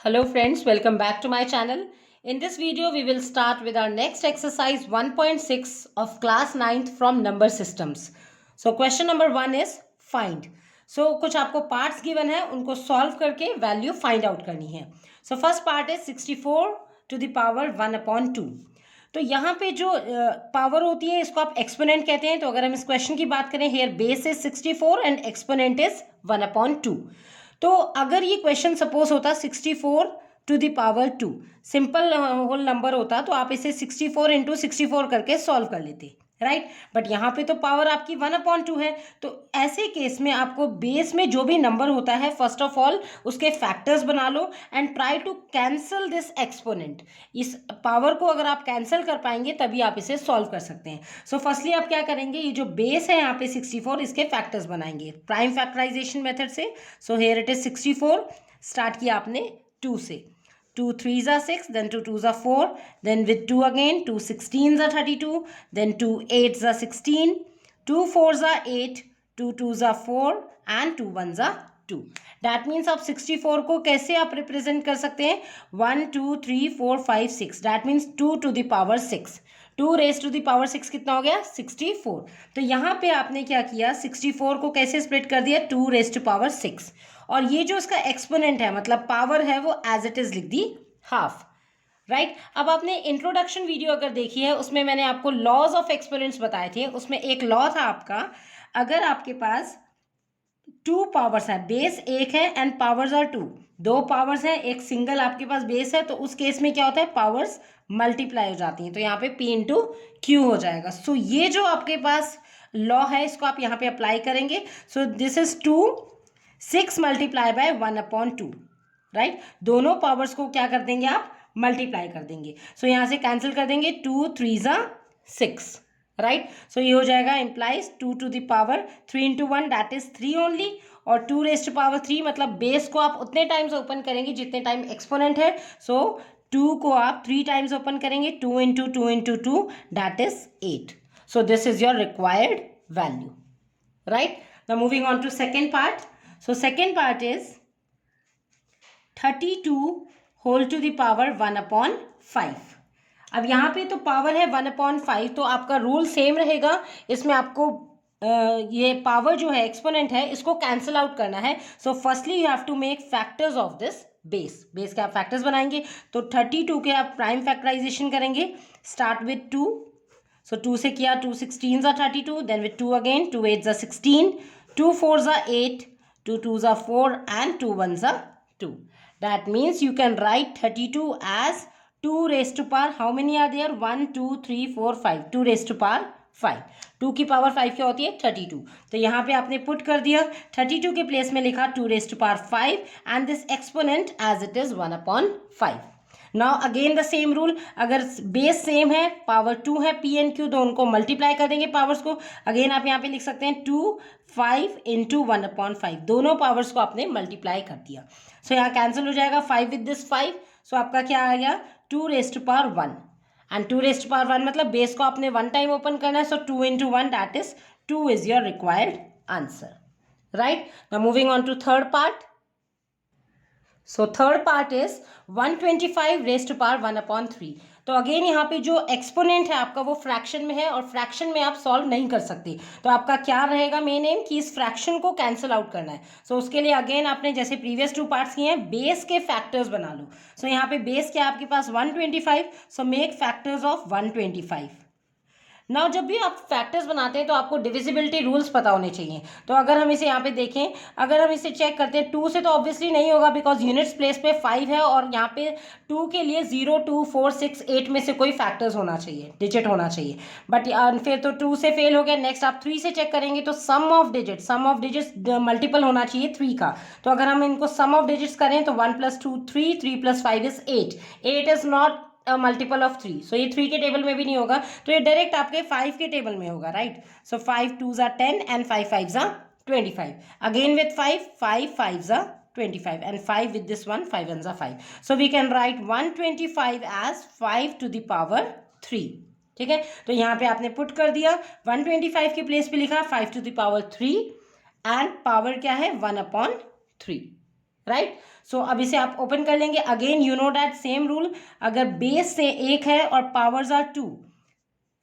Hello friends, welcome back to my channel. In this video, we will start with our next exercise 1.6 of class 9th from number systems. So question number 1 is find. So कुछ आपको parts given है, उनको solve करके value find out करनी है. So first part is 64 to the power 1 upon 2. तो यहाँ पे जो पावर होती है इसको आप एक्सपोनेंट कहते हैं. तो अगर हम इस क्वेश्चन की बात करें, here base is 64 and exponent is 1 upon 2. तो अगर ये क्वेश्चन सपोज होता 64 to the power 2, simple whole number होता तो आप इसे 64 इंटू 64 करके सॉल्व कर लेते, राइट. बट यहाँ पे तो पावर आपकी 1 अपॉन 2 है. तो ऐसे केस में आपको बेस में जो भी नंबर होता है फर्स्ट ऑफ ऑल उसके फैक्टर्स बना लो and try to cancel this exponent. इस पावर को अगर आप कैंसिल कर पाएंगे तभी आप इसे सॉल्व कर सकते हैं. सो फर्स्टली आप क्या करेंगे, ये जो बेस है यहाँ पे 64, इसके फैक्टर्स बनाएंगे प्राइम फैक्टराइजेशन मेथड से. So here it is 64. Start किया आपने 2 से. 2 3s are 6, then 2 2s are 4, then with 2 again, 2 16s are 32, then 2 8s are 16, 2 4s are 8, 2 2s are 4 and 2 1s are 2. That means आप 64 को कैसे आप represent कर सकते हैं, 1 2 3 4 5 6. That means 2 to the power 6. 2 raise to the power 6 कितना हो गया, 64. तो यहाँ पे आपने क्या किया, 64 को कैसे स्प्लिट कर दिया, 2 रेज टू पावर 6. और ये जो इसका एक्सपोनेंट है मतलब पावर है वो एज इट इज लिख दी हाफ, राइट. अब आपने इंट्रोडक्शन वीडियो अगर देखी है उसमें मैंने आपको लॉज ऑफ एक्सपोनेंट्स बताए थे. उसमें एक लॉ था आपका, अगर आपके पास 2 पावर्स है, बेस 1 है एंड पावर्स आर 2, 2 पावर्स हैं, एक सिंगल आपके पास बेस है, तो उस केस में क्या होता है, पावर्स मल्टीप्लाई हो जाती हैं. तो यहाँ पे P इंटू क्यू हो जाएगा. सो ये जो आपके पास लॉ है इसको आप यहाँ पे अप्लाई करेंगे. सो this is 2 6 multiply by 1 upon 2, right. दोनों पावर्स को क्या कर देंगे आप, मल्टीप्लाई कर देंगे. सो यहाँ से कैंसिल कर देंगे, 2 3s are 6, राइट. सो ये हो जाएगा implies 2 to the power 3 into 1 that is 3 only, और 2 रेज टू पावर 3 मतलब बेस को आप उतने टाइम्स ओपन करेंगे जितने टाइम एक्सपोनेंट है. सो 2 को आप 3 टाइम्स ओपन करेंगे, 2 into 2 into 2 that is 8. So this is your required value, right. Now moving on to second part. So second part is 32 whole to the power 1 upon 5. अब यहाँ पे तो power है 1 upon 5, तो आपका रूल सेम रहेगा. इसमें आपको ये पावर जो है एक्सपोनेंट है इसको कैंसिल आउट करना है. So firstly you have to make factors of this base. Base के आप फैक्टर्स बनाएंगे तो 32 के आप प्राइम फैक्टराइजेशन करेंगे. Start with 2. सो 2 से किया, 2 16s are 32, then with 2 again, 2 8s are 16, 2 4s are 8, 2 2s are 4 and 2 1s are 2. That means you can write 32 as 2 raised to power, how many are there, 1 2 3 4 5, 2 raised to power 5. 2 की power 5 क्या होती है, 32. तो यहाँ पे आपने put कर दिया, 32 के प्लेस में लिखा 2 raised to power 5 and this exponent as it is 1 upon 5. Now again the same rule, अगर बेस सेम है, पावर 2 है, P एंड Q, तो उनको मल्टीप्लाई कर देंगे पावर्स को. अगेन आप यहाँ पे लिख सकते हैं 2 5 इंटू 1 अपॉन 5, दोनों पावर्स को आपने मल्टीप्लाई कर दिया. सो यहाँ कैंसिल हो जाएगा 5 विद दिस 5. सो आपका क्या आ गया, 2 raise to power 1 and 2 raise to power 1 मतलब बेस को आपने 1 टाइम ओपन करना है. So 2 into 1 that is 2 is your required answer, right. Now moving on to third part. So third part is 125 raise to power 1 upon 3. तो again यहाँ पे जो exponent है आपका वो फ्रैक्शन में है और फ्रैक्शन में आप सॉल्व नहीं कर सकते. तो आपका क्या रहेगा मेन एम कि इस फ्रैक्शन को कैंसिल आउट करना है. सो उसके लिए अगेन आपने जैसे प्रीवियस 2 पार्ट्स किए हैं, बेस के फैक्टर्स बना लो. सो यहाँ पे बेस क्या है आपके पास 125. So make factors of 125. Now जब भी आप फैक्टर्स बनाते हैं तो आपको डिविजिबिलिटी रूल्स पता होने चाहिए. तो अगर हम इसे यहाँ पे देखें, अगर हम इसे चेक करते हैं 2 से तो ऑब्वियसली नहीं होगा बिकॉज यूनिट्स प्लेस पे 5 है और यहाँ पे 2 के लिए 0 2 4 6 8 में से कोई फैक्टर्स होना चाहिए, डिजिट होना चाहिए. बट फिर तो 2 से फेल हो गया. नेक्स्ट आप 3 से चेक करेंगे तो सम ऑफ डिजिट्स मल्टीपल होना चाहिए 3 का. तो अगर हम इनको सम ऑफ डिजिट्स करें तो 1 + 2 3, 3 + 5 is 8. 8 is not multiple of 3. सो ये 3 के टेबल में भी नहीं होगा, तो ये डायरेक्ट आपके 5 के टेबल में होगा, right. So 5 2s are 10 and 5 5s are 25. Again with 5 5 5s are 25 and 5 with this one, 5 1s are 5. So we can write 125 as 5 to the power 3. ठीक है, तो यहाँ पे आपने पुट कर दिया, 125 के प्लेस पे लिखा 5 to the power 3 and power क्या है 1 upon 3. राइट। सो अब इसे आप ओपन कर लेंगे। Again you know that same rule, अगर बेस से 1 है और powers are 2,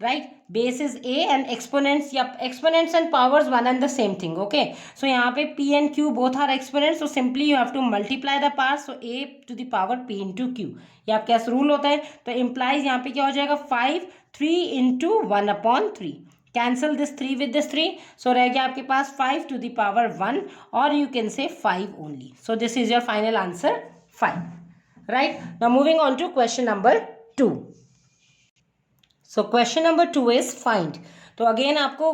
right, base is a and exponents, yep, exponents and powers one and the same thing, okay. So यहाँ पे p and q both are exponents, so simply you have to multiply the powers, so a to the power p into q, ये आपके पास rule होता है। तो implies यहाँ पे क्या हो जाएगा 5 3 into 1/3, cancel this 3 with this 3, so रह गया आपके पास 5 to the power 1 or you can say 5 only, so this is your final answer 5, right। Now moving on to question number 2. So question number 2 is find. तो again आपको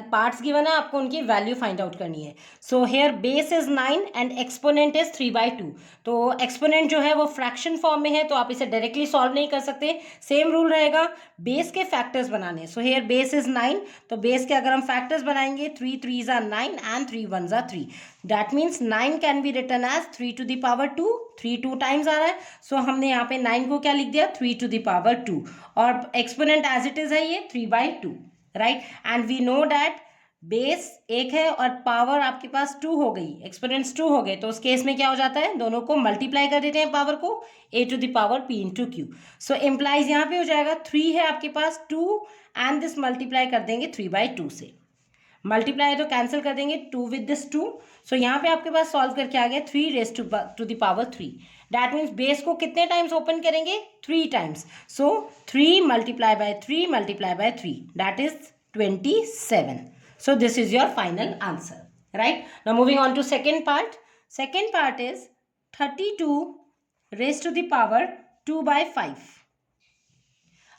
parts given है, आपको उनकी value find out करनी है। So hair base is 9 and exponent is 3/2। तो exponent जो है वो फ्रैक्शन फॉर्म में है, तो आप इसे डायरेक्टली सॉल्व नहीं कर सकते। सेम रूल रहेगा, बेस के फैक्टर्स बनाने। सो हेयर बेस इज 9, तो बेस के अगर हम फैक्टर्स बनाएंगे 3 3s are 9 and 3 1s are 3, that means 9 can be written as 3 to the power 2, 3 2 times आ रहा है, सो हमने यहाँ पे 9 को क्या लिख दिया 3 to the power 2, और एक्सपोनेंट एज इट इज है ये 3/2, right. And we know that base 1 है और पावर आपके पास 2 हो गई, एक्सपोनेंट्स 2 हो गए, तो उस केस में क्या हो जाता है, दोनों को मल्टीप्लाई कर देते हैं पावर को, a to the power p into q। So implies यहाँ पे हो जाएगा 3 है आपके पास 2 एंड दिस मल्टीप्लाई कर देंगे 3/2 से, मल्टीप्लाई तो कैंसिल कर देंगे 2 विद दिस 2। सो यहाँ पे आपके पास सॉल्व करके आ गया 3 raise to the power 3, that means base को कितने टाइम्स ओपन करेंगे 3 times, so 3 multiply by 3 multiply by 3, that is 27। So this is your final answer, right. Now moving on to second part. Second part is 32 raise to the power 2/5।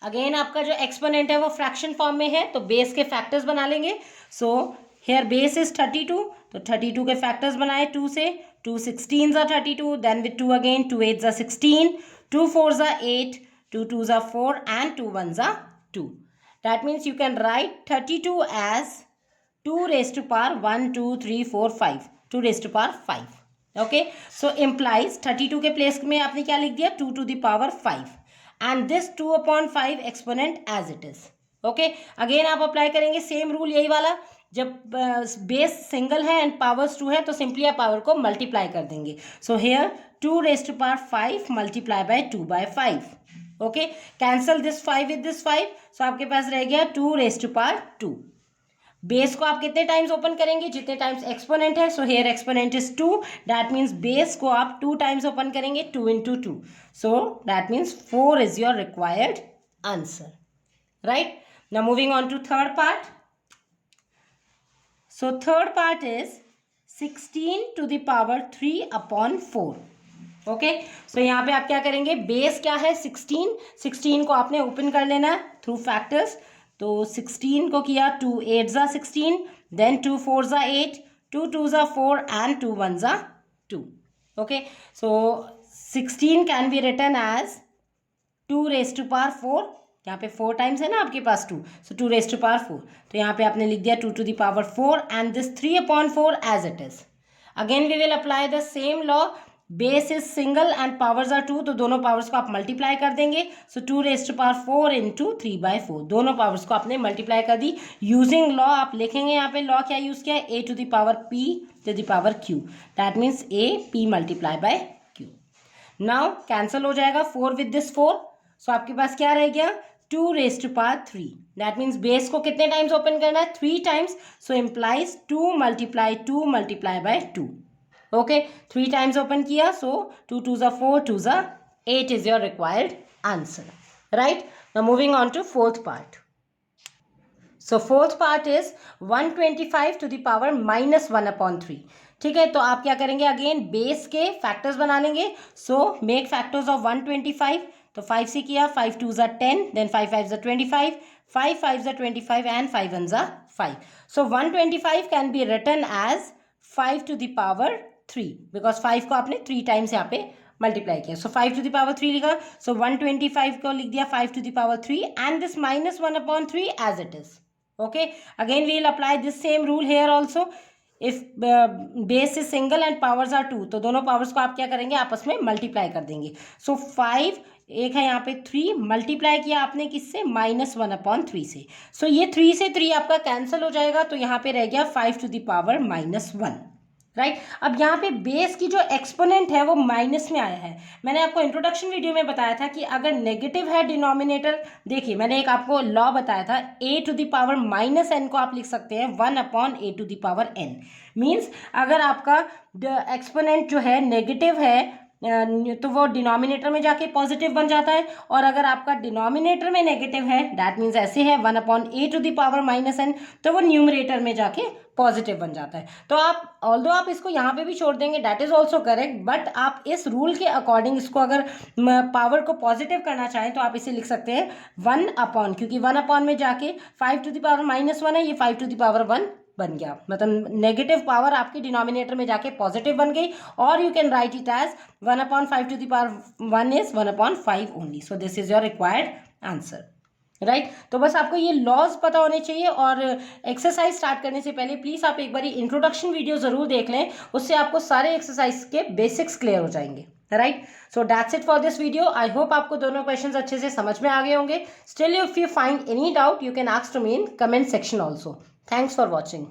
Again आपका जो exponent है वो fraction form में है, तो base के factors बना लेंगे। सो हेयर बेस इज 32, तो 32 के फैक्टर्स बनाए 2 से, 2 16s are 32, then with 2 again, 2 8s are 16, 2 4s are 8, 2 2s are 4 and 2 1s are 2, that means you can write 32 as 2 raised to power 1 2 3 4 5, 2 raised to power 5, okay। so implies 32 के place में आपने क्या लिख दिया 2 to the power 5 and this 2/5 exponent as it is, okay। Again आप apply करेंगे same rule यही वाला, जब बेस सिंगल है एंड पावर्स 2 है तो सिंपली आप पावर को मल्टीप्लाई कर देंगे। So here 2 raise to power 5 multiply by 2/5, okay, cancel this 5 with this 5, so आपके पास रह गया 2 रेज टू पावर 2। बेस को आप कितने टाइम्स ओपन करेंगे, जितने टाइम्स एक्सपोनेंट है, so here exponent is 2, that means base को आप 2 टाइम्स ओपन करेंगे, 2 into 2, so that means 4 is your required answer, right. Now moving on to third part. So third part is 16 to the power 3/4, okay. सो यहाँ पे आप क्या करेंगे, base क्या है 16 को आपने ओपन कर लेना थ्रू फैक्टर्स, तो 16 को किया 2 8s are 16, then 2 4s are 8, 2 2s are 4 and 2 1s are 2, okay। so 16 can be written as 2 raised to power 4, यहाँ पे 4 टाइम्स है ना आपके पास 2, सो 2 raised to power 4, तो यहाँ पे आपने लिख दिया 2 to the power 4 and this 3/4 as it is। Again we will apply the same law, base is single and powers are 2, तो दोनों पावर्स को आप मल्टीप्लाई कर देंगे, so 2 raise to power 4 into 3/4, दोनों पावर्स को आपने मल्टीप्लाई कर दी यूजिंग लॉ। आप लिखेंगे यहाँ पे लॉ क्या यूज किया है, a to the power p to the power q, that means a p multiply by q। Now cancel हो जाएगा 4 विद दिस 4, सो आपके पास क्या रह गया 2 raise to power 3, that means base को कितने टाइम्स ओपन करना है 3 times, so implies 2 multiply by 2, okay. 3 times open किया, so 2 2s are 4, 2s are 8 is your required answer, right. Now moving on to fourth part. So fourth part is 125 to the power -1/3, ठीक है। तो आप क्या करेंगे, again base के factors बना लेंगे, सो मेक फैक्टर्स ऑफ 125, तो 5 से किया, 5 2s are 10, then 5 5s are 25, 5 5s are 25 and 5 1s are 5, so 125 can be written as 5 to the power 3, because 5 को आपने 3 टाइम्स यहाँ पे मल्टीप्लाई किया, सो 5 to the power 3 लिखा, सो 125 को लिख दिया 5 to the power 3 and this -1/3 as it is, okay. Again we will apply this same rule here also, if base is single and powers are 2, तो दोनों पावर्स को आप क्या करेंगे, आपस में मल्टीप्लाई कर देंगे, सो 5 एक है यहाँ पे 3 मल्टीप्लाई किया आपने किससे, -1/3 से, सो ये 3 से 3 आपका कैंसिल हो जाएगा, तो यहाँ पे रह गया 5 to the power -1, राइट। अब यहाँ पे बेस की जो एक्सपोनेंट है वो माइनस में आया है। मैंने आपको इंट्रोडक्शन वीडियो में बताया था कि अगर नेगेटिव है डिनोमिनेटर, देखिए मैंने एक आपको लॉ बताया था, a to the power minus n को आप लिख सकते हैं 1/a to the power n। Means अगर आपका एक्सपोनेंट जो है नेगेटिव है तो वो डिनोमिनेटर में जाके पॉजिटिव बन जाता है, और अगर आपका डिनोमिनेटर में नेगेटिव है दैट मीन्स ऐसे है 1/a to the power minus n, तो वो न्यूमरेटर में जाके पॉजिटिव बन जाता है। तो आप ऑल्दो आप इसको यहाँ पे भी छोड़ देंगे that is also correct, but आप इस रूल के अकॉर्डिंग इसको अगर पावर को पॉजिटिव करना चाहें तो आप इसे लिख सकते हैं 1/, क्योंकि 1/ में जाके 5 टू द पावर -1 है, ये 5 टू द पावर 1 बन गया, मतलब नेगेटिव पावर आपकी डिनोमिनेटर में जाके पॉजिटिव बन गई, और you can write it as 1/5 to the power 1 is 1/5 only. So this is your required answer, right. तो बस आपको ये लॉज पता होने चाहिए, और एक्सरसाइज स्टार्ट करने से पहले प्लीज़ आप एक बार इंट्रोडक्शन वीडियो ज़रूर देख लें, उससे आपको सारे एक्सरसाइज के बेसिक्स क्लियर हो जाएंगे, right. So that's it for this video. I hope आपको दोनों क्वेश्चंस अच्छे से समझ में आ गए होंगे। Still if you find any doubt you can ask to me in comment section also. Thanks for watching.